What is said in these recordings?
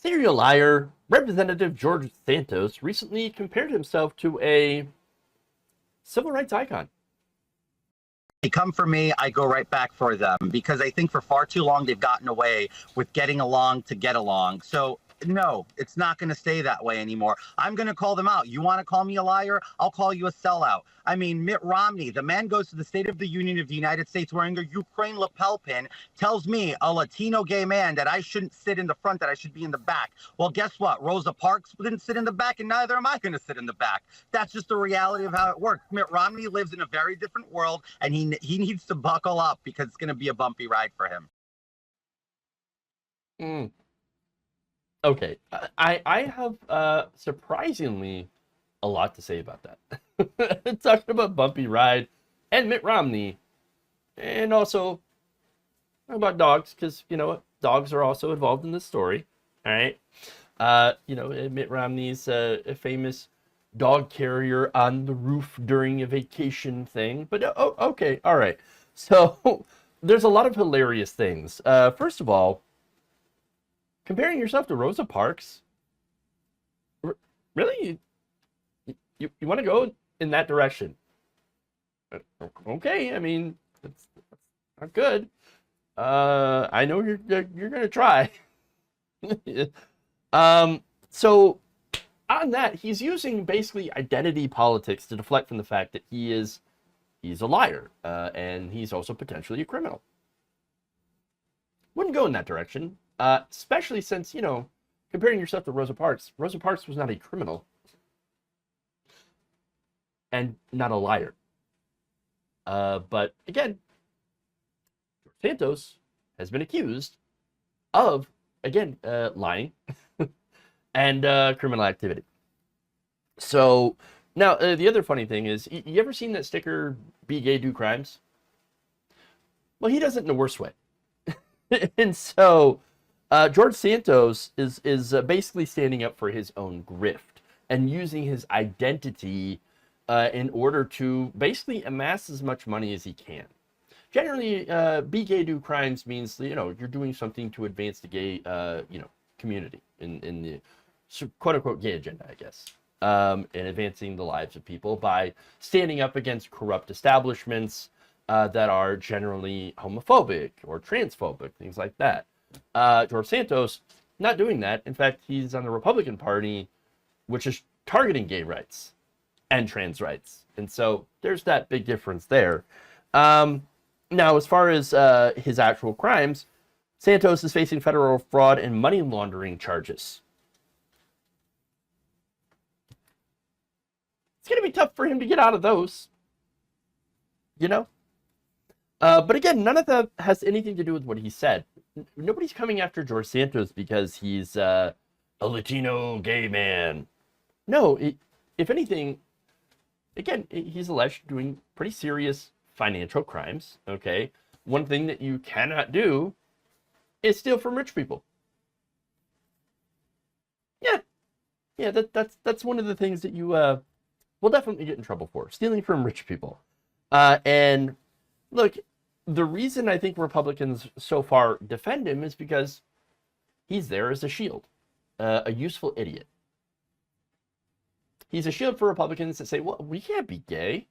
Serial liar Representative George Santos recently compared himself to a civil rights icon. They come for me, I go right back for them because I think for far too long they've gotten away with getting along to get along. So, no, it's not going to stay that way anymore. I'm going to call them out. You want to call me a liar? I'll call you a sellout. I mean, Mitt Romney, the man goes to the State of the Union of the United States wearing a Ukraine lapel pin, tells me, a Latino gay man, that I shouldn't sit in the front, that I should be in the back. Well, guess what? Rosa Parks didn't sit in the back, and neither am I going to sit in the back. That's just the reality of how it works. Mitt Romney lives in a very different world, and he needs to buckle up because it's going to be a bumpy ride for him. Okay, I have surprisingly a lot to say about that. Talking about bumpy ride and Mitt Romney, and also about dogs, because you know what, dogs are also involved in this story. All right, Mitt Romney's a famous dog carrier on the roof during a vacation thing. But okay, all right. So there's a lot of hilarious things. First of all, comparing yourself to Rosa Parks, really? You want to go in that direction? Okay, I mean, that's not good. I know you're gonna try. So on that, he's using basically identity politics to deflect from the fact that he's a liar, and he's also potentially a criminal. Wouldn't go in that direction, especially since, comparing yourself to Rosa Parks was not a criminal and not a liar. But again, Santos has been accused of, again, lying and criminal activity. So now the other funny thing is, you ever seen that sticker, "Be gay, do crimes"? Well, he does it in the worst way. And so George Santos is basically standing up for his own grift and using his identity in order to basically amass as much money as he can. Generally, "Be gay, do crimes" means, you're doing something to advance the gay community in the quote unquote gay agenda, I guess, and advancing the lives of people by standing up against corrupt establishments that are generally homophobic or transphobic, things like that. George Santos, not doing that. In fact, he's on the Republican Party, which is targeting gay rights and trans rights. And so there's that big difference there. Now, as far as his actual crimes, Santos is facing federal fraud and money laundering charges. It's going to be tough for him to get out of those, But again, none of that has anything to do with what he said. Nobody's coming after George Santos because he's a Latino gay man. No, if anything, again, he's alleged doing pretty serious financial crimes, okay? One thing that you cannot do is steal from rich people. Yeah, that's one of the things that you will definitely get in trouble for, stealing from rich people. And look, the reason I think Republicans so far defend him is because he's there as a shield, a useful idiot. He's a shield for Republicans that say, well, we can't be gay,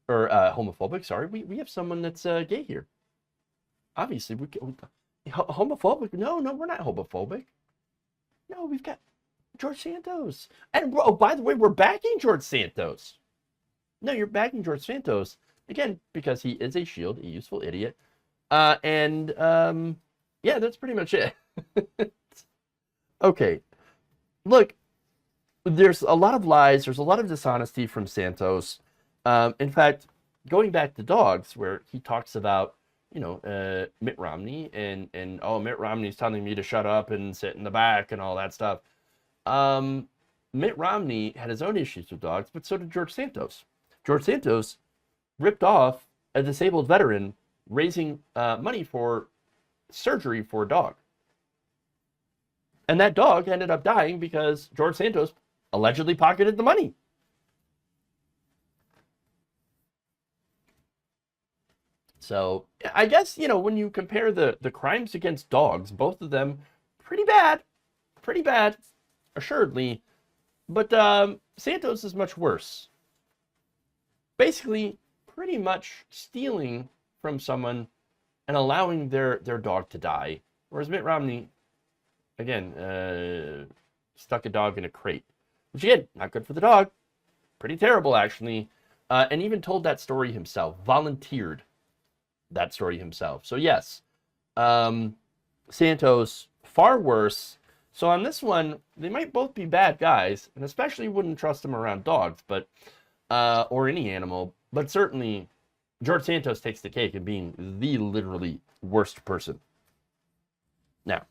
or homophobic, sorry. We have someone that's gay here. Obviously, homophobic? No, we're not homophobic. No, we've got George Santos. And, oh, by the way, we're backing George Santos. No, you're backing George Santos. Again, because he is a shield, a useful idiot. Yeah, that's pretty much it. Okay. Look, there's a lot of lies. There's a lot of dishonesty from Santos. In fact, going back to dogs, where he talks about, Mitt Romney and Mitt Romney's telling me to shut up and sit in the back and all that stuff. Mitt Romney had his own issues with dogs, but so did George Santos. George Santos ripped off a disabled veteran raising money for surgery for a dog. And that dog ended up dying because George Santos allegedly pocketed the money. So I guess, when you compare the crimes against dogs, both of them pretty bad. pretty bad, assuredly, but Santos is much worse. Basically, pretty much stealing from someone and allowing their dog to die. Whereas Mitt Romney, again, stuck a dog in a crate, which again, not good for the dog. Pretty terrible, actually. And even told that story himself, volunteered that story himself. So yes, Santos, far worse. So on this one, they might both be bad guys, and especially wouldn't trust them around dogs, but or any animal. But certainly, George Santos takes the cake in being the literally worst person. Now,